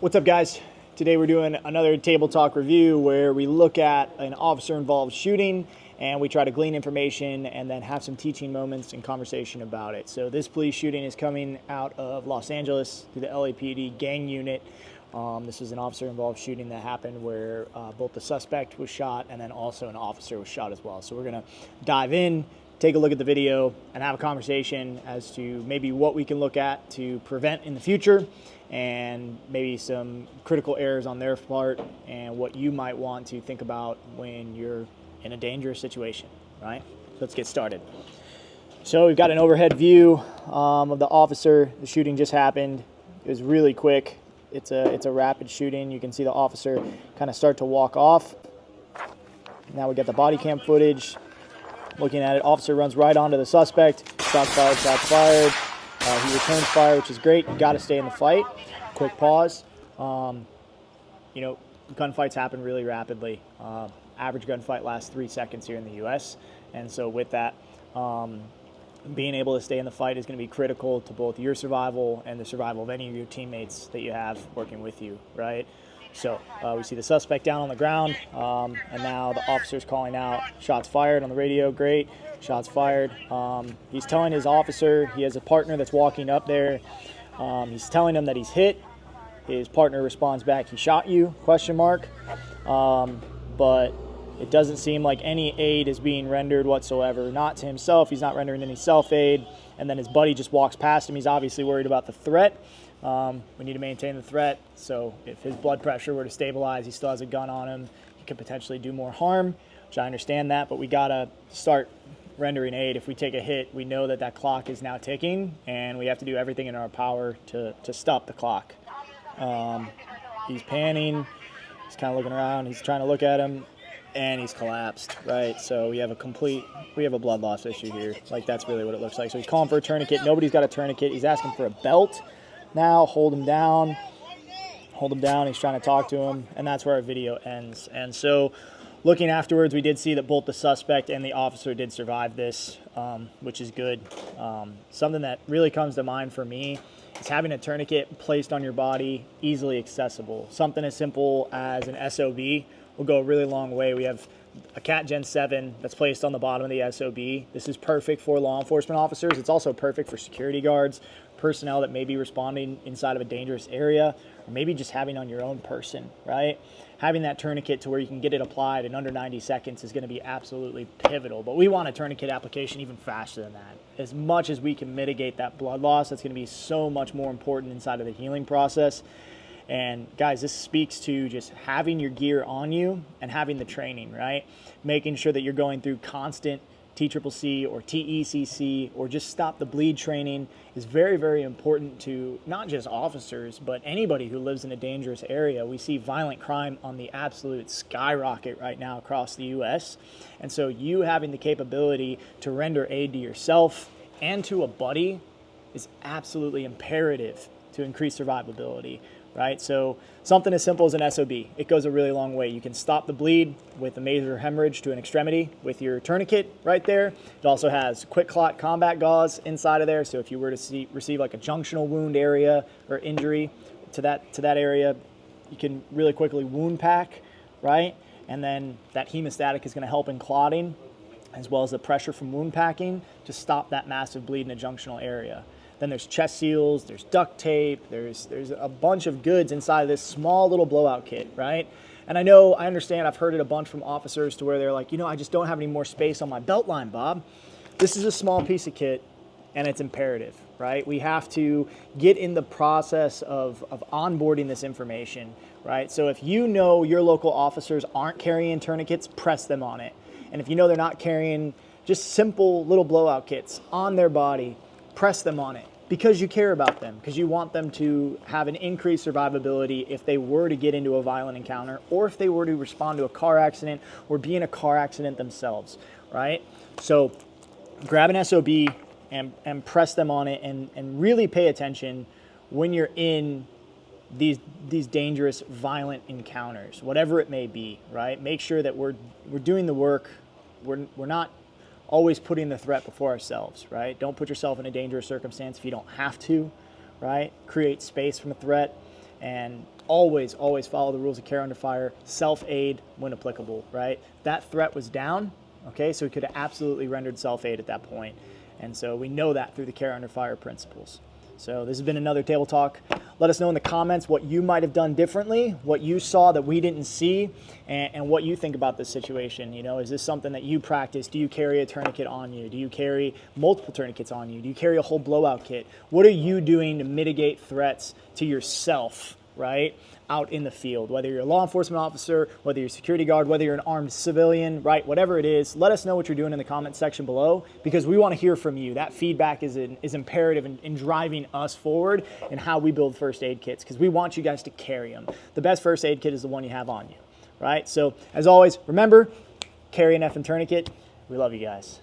What's up, guys? Today we're doing another table talk review where we look at an officer involved shooting and we try to glean information and then have some teaching moments and conversation about it. So this police shooting is coming out of Los Angeles through the LAPD gang unit. This was an officer involved shooting that happened where both the suspect was shot and then also an officer was shot as well. So we're gonna dive in, take a look at the video and have a conversation as to maybe what we can look at to prevent in the future and maybe some critical errors on their part and what you might want to think about when you're in a dangerous situation, right? Let's get started. So we've got an overhead view of the officer. The shooting just happened. It was really quick. It's a rapid shooting. You can see the officer kind of start to walk off. Now we got the body cam footage. Looking at it, officer runs right onto the suspect. Shots fired, shots fired. He returns fire, which is great. You got to stay in the fight. Quick pause. You know, gunfights happen really rapidly. Average gunfight lasts 3 seconds here in the U.S. And so with that, being able to stay in the fight is going to be critical to both your survival and the survival of any of your teammates that you have working with you, right? So we see the suspect down on the ground, and now the officer's calling out shots fired on the radio. Great, shots fired. He's telling his officer, he has a partner that's walking up there. He's telling him that he's hit. His partner responds back, "He shot you?" ? But it doesn't seem like any aid is being rendered whatsoever. Not to himself. He's not rendering any self-aid. And then his buddy just walks past him. He's obviously worried about the threat. We need to maintain the threat. So if his blood pressure were to stabilize, he still has a gun on him. He could potentially do more harm, which I understand that. But we got to start rendering aid. If we take a hit, we know that that clock is now ticking. And we have to do everything in our power to stop the clock. He's panning. He's kind of looking around. He's trying to look at him. And he's collapsed, right? So we have a blood loss issue here. Like, that's really what it looks like. So he's calling for a tourniquet. Nobody's got a tourniquet. He's asking for a belt. Now, hold him down. Hold him down. He's trying to talk to him. And that's where our video ends. And so looking afterwards, we did see that both the suspect and the officer did survive this, which is good. Something that really comes to mind for me is having a tourniquet placed on your body, easily accessible. Something as simple as an SOB will go a really long way. We have a Cat Gen 7 that's placed on the bottom of the SOB. This is perfect for law enforcement officers. It's also perfect for security guards, personnel that may be responding inside of a dangerous area, or maybe just having on your own person, right? Having that tourniquet to where you can get it applied in under 90 seconds is going to be absolutely pivotal. But we want a tourniquet application even faster than that. As much as we can mitigate that blood loss, that's going to be so much more important inside of the healing process. And guys, this speaks to just having your gear on you and having the training, right? Making sure that you're going through constant TCCC or TECC or just stop the bleed training is very, very important to not just officers, but anybody who lives in a dangerous area. We see violent crime on the absolute skyrocket right now across the US. And so you having the capability to render aid to yourself and to a buddy is absolutely imperative to increase survivability. Right? So something as simple as an SOB, it goes a really long way. You can stop the bleed with a major hemorrhage to an extremity with your tourniquet right there. It also has quick clot combat gauze inside of there. So if you were to receive like a junctional wound area or injury to that area, you can really quickly wound pack, right? And then that hemostatic is going to help in clotting as well as the pressure from wound packing to stop that massive bleed in a junctional area. Then there's chest seals, there's duct tape, there's a bunch of goods inside of this small little blowout kit, right? And I understand, I've heard it a bunch from officers to where they're like, I just don't have any more space on my belt line, Bob. This is a small piece of kit and it's imperative, right? We have to get in the process of onboarding this information, right? So if you know your local officers aren't carrying tourniquets, press them on it. And if you know they're not carrying just simple little blowout kits on their body, press them on it because you care about them, because you want them to have an increased survivability if they were to get into a violent encounter or if they were to respond to a car accident or be in a car accident themselves, right? So grab an SOB and press them on it and really pay attention when you're in these dangerous, violent encounters, whatever it may be, right? Make sure that we're doing the work. We're not always putting the threat before ourselves, right? Don't put yourself in a dangerous circumstance if you don't have to, right? Create space from a threat and always follow the rules of care under fire, self-aid when applicable, right? That threat was down, okay, so we could have absolutely rendered self-aid at that point. And so we know that through the care under fire principles. So this has been another Table Talk. Let us know in the comments what you might have done differently, what you saw that we didn't see, and what you think about this situation. You know, is this something that you practice? Do you carry a tourniquet on you? Do you carry multiple tourniquets on you? Do you carry a whole blowout kit? What are you doing to mitigate threats to yourself, right, out in the field? Whether you're a law enforcement officer, whether you're a security guard, whether you're an armed civilian, right, whatever it is, let us know what you're doing in the comment section below, because we want to hear from you. That feedback is imperative in driving us forward in how we build first aid kits, because we want you guys to carry them. The best first aid kit is the one you have on you, right? So as always, remember, carry an effing tourniquet. We love you guys.